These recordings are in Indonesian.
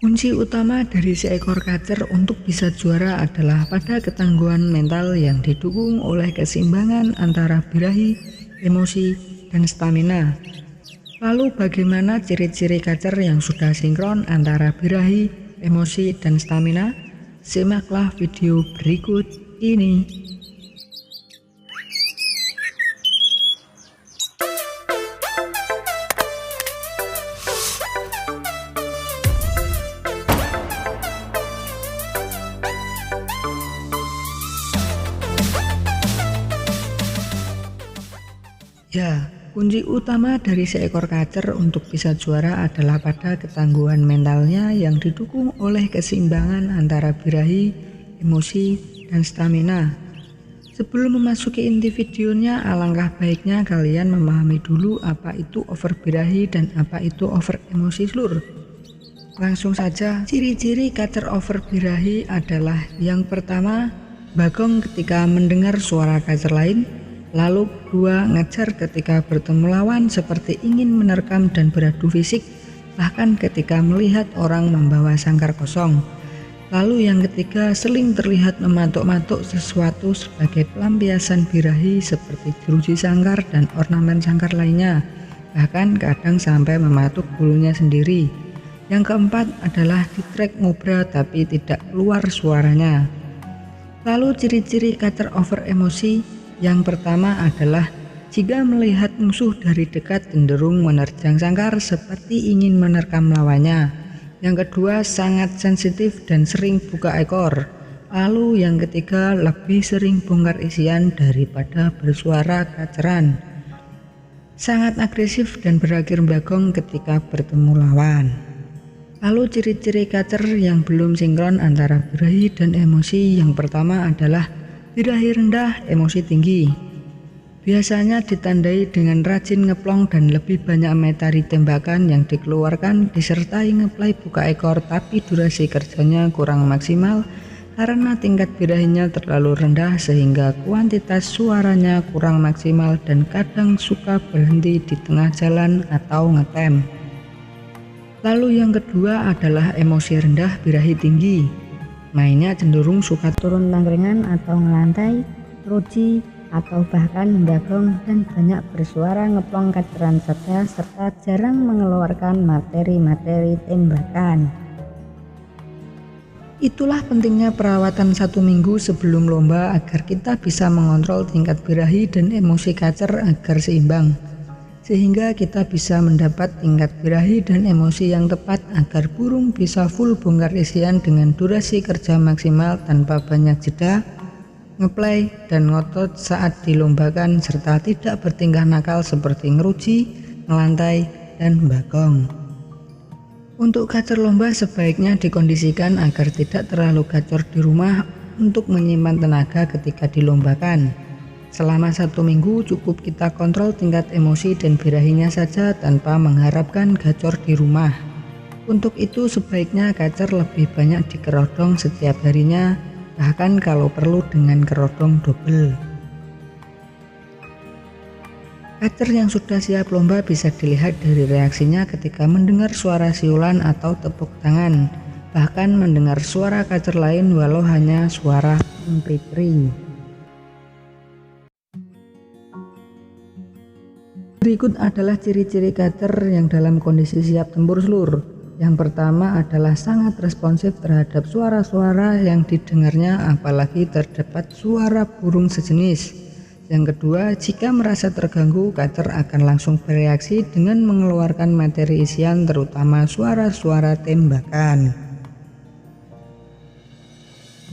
Kunci utama dari seekor kacer untuk bisa juara adalah pada ketangguhan mental yang didukung oleh keseimbangan antara birahi, emosi, dan stamina. Lalu bagaimana ciri-ciri kacer yang sudah sinkron antara birahi, emosi, dan stamina? Simaklah video berikut ini. Ya, kunci utama dari seekor kacer untuk bisa juara adalah pada ketangguhan mentalnya yang didukung oleh keseimbangan antara birahi, emosi, dan stamina. Sebelum memasuki inti videonya, alangkah baiknya kalian memahami dulu apa itu over birahi dan apa itu over emosi lur. Langsung saja, ciri-ciri kacer over birahi adalah yang pertama, bagong ketika mendengar suara kacer lain. Lalu kedua, ngejar ketika bertemu lawan seperti ingin menerkam dan beradu fisik, bahkan ketika melihat orang membawa sangkar kosong. Lalu yang ketiga, sering terlihat mematuk-matuk sesuatu sebagai pelampiasan birahi seperti jeruji sangkar dan ornamen sangkar lainnya, bahkan kadang sampai mematuk bulunya sendiri. Yang keempat adalah di track ngobra tapi tidak keluar suaranya. Lalu ciri-ciri kacer over emosi. Yang pertama adalah jika melihat musuh dari dekat cenderung menerjang sangkar seperti ingin menerkam lawannya. Yang kedua, sangat sensitif dan sering buka ekor. Lalu yang ketiga, lebih sering bongkar isian daripada bersuara kaceran. Sangat agresif dan berakhir bagong ketika bertemu lawan. Lalu ciri-ciri kacer yang belum sinkron antara birahi dan emosi. Yang pertama adalah birahi rendah, emosi tinggi. Biasanya ditandai dengan rajin ngeplong dan lebih banyak metari tembakan yang dikeluarkan disertai ngeplay buka ekor, tapi durasi kerjanya kurang maksimal karena tingkat birahinya terlalu rendah sehingga kuantitas suaranya kurang maksimal dan kadang suka berhenti di tengah jalan atau ngetem. Lalu yang kedua adalah emosi rendah, birahi tinggi. Mainnya cenderung suka turun tangkringan atau ngelantai, ruji, atau bahkan bagong dan banyak bersuara ngeplong kaceran saja serta jarang mengeluarkan materi-materi tembakan. Itulah pentingnya perawatan 1 minggu sebelum lomba agar kita bisa mengontrol tingkat birahi dan emosi kacer agar seimbang. Sehingga kita bisa mendapat tingkat birahi dan emosi yang tepat agar burung bisa full bongkar isian dengan durasi kerja maksimal tanpa banyak jeda, ngeplay, dan ngotot saat dilombakan serta tidak bertingkah nakal seperti ngeruji, ngelantai, dan bagong. Untuk kacer lomba sebaiknya dikondisikan agar tidak terlalu gacor di rumah untuk menyimpan tenaga ketika dilombakan. Selama 1 minggu cukup kita kontrol tingkat emosi dan birahinya saja tanpa mengharapkan gacor di rumah. Untuk itu sebaiknya kacer lebih banyak dikerodong setiap harinya, bahkan kalau perlu dengan kerodong double. Kacer yang sudah siap lomba bisa dilihat dari reaksinya ketika mendengar suara siulan atau tepuk tangan, bahkan mendengar suara kacer lain walau hanya suara empritri. Berikut adalah ciri-ciri kacer yang dalam kondisi siap tempur seluruh. Yang pertama adalah sangat responsif terhadap suara-suara yang didengarnya, apalagi terdapat suara burung sejenis. Yang kedua, jika merasa terganggu, kacer akan langsung bereaksi dengan mengeluarkan materi isian terutama suara-suara tembakan.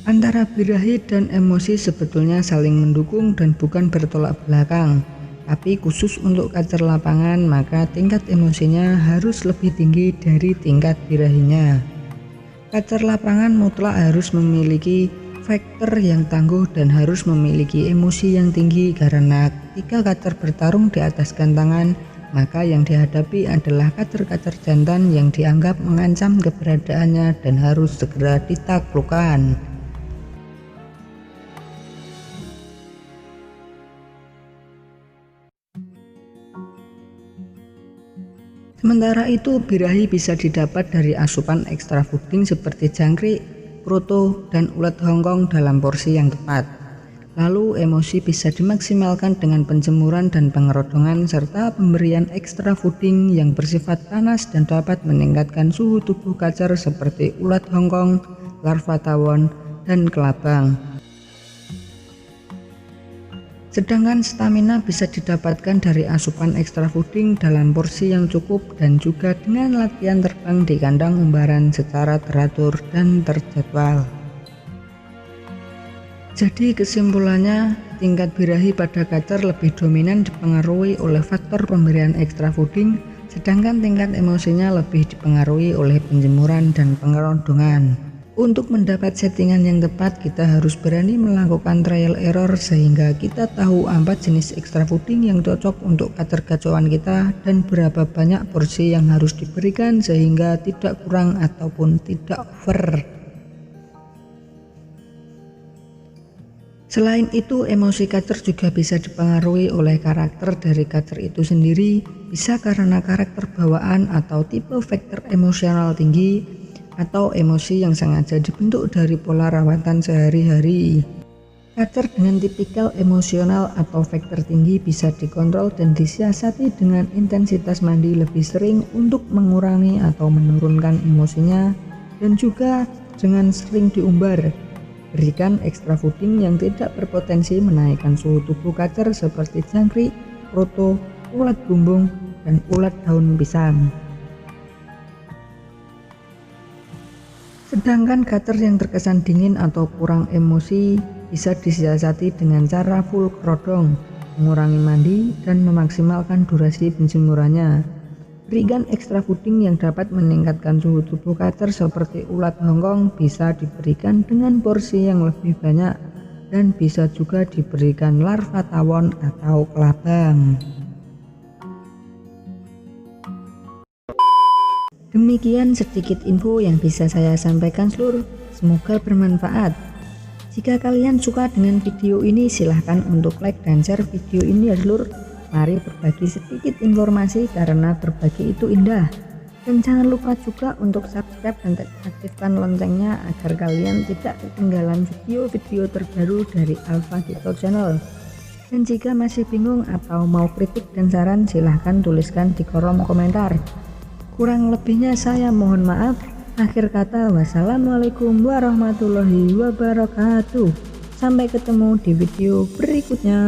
Antara birahi dan emosi sebetulnya saling mendukung dan bukan bertolak belakang. Tapi khusus untuk kacer lapangan maka tingkat emosinya harus lebih tinggi dari tingkat birahinya. Kacer lapangan mutlak harus memiliki faktor yang tangguh dan harus memiliki emosi yang tinggi karena ketika kacer bertarung di atas gantangan maka yang dihadapi adalah kacer-kacer jantan yang dianggap mengancam keberadaannya dan harus segera ditaklukkan. Sementara itu, birahi bisa didapat dari asupan ekstra fooding seperti jangkrik, kroto, dan ulat hongkong dalam porsi yang tepat. Lalu emosi bisa dimaksimalkan dengan penjemuran dan pengerodongan serta pemberian ekstra fooding yang bersifat panas dan dapat meningkatkan suhu tubuh kacer seperti ulat hongkong, larva tawon, dan kelabang. Sedangkan stamina bisa didapatkan dari asupan ekstra fooding dalam porsi yang cukup dan juga dengan latihan terbang di kandang umbaran secara teratur dan terjadwal. Jadi kesimpulannya, tingkat birahi pada kacer lebih dominan dipengaruhi oleh faktor pemberian ekstra fooding, sedangkan tingkat emosinya lebih dipengaruhi oleh penjemuran dan pengerodongan. Untuk mendapat settingan yang tepat, kita harus berani melakukan trial error sehingga kita tahu apa jenis ekstra fooding yang cocok untuk kacer gacauan kita dan berapa banyak porsi yang harus diberikan sehingga tidak kurang ataupun tidak over. Selain itu, emosi kacer juga bisa dipengaruhi oleh karakter dari kacer itu sendiri, bisa karena karakter bawaan atau tipe faktor emosional tinggi, atau emosi yang sengaja dibentuk dari pola rawatan sehari-hari. Kacer dengan tipikal emosional atau faktor tinggi bisa dikontrol dan disiasati dengan intensitas mandi lebih sering untuk mengurangi atau menurunkan emosinya, dan juga dengan sering diumbar. Berikan ekstra fooding yang tidak berpotensi menaikkan suhu tubuh kacer seperti jangkrik, kroto, ulat bumbung, dan ulat daun pisang. Sedangkan kacer yang terkesan dingin atau kurang emosi bisa disiasati dengan cara full kerodong, mengurangi mandi, dan memaksimalkan durasi penjemurannya. Berikan ekstra fooding yang dapat meningkatkan suhu tubuh kacer seperti ulat hongkong bisa diberikan dengan porsi yang lebih banyak dan bisa juga diberikan larva tawon atau kelabang. Demikian sedikit info yang bisa saya sampaikan seluruh, semoga bermanfaat. Jika kalian suka dengan video ini, silahkan untuk like dan share video ini ya seluruh. Mari berbagi sedikit informasi karena berbagi itu indah. Dan jangan lupa juga untuk subscribe dan aktifkan loncengnya agar kalian tidak ketinggalan video-video terbaru dari Alpha Dito Channel. Dan jika masih bingung atau mau kritik dan saran, silahkan tuliskan di kolom komentar. Kurang lebihnya saya mohon maaf. Akhir kata, wassalamualaikum warahmatullahi wabarakatuh. Sampai ketemu di video berikutnya.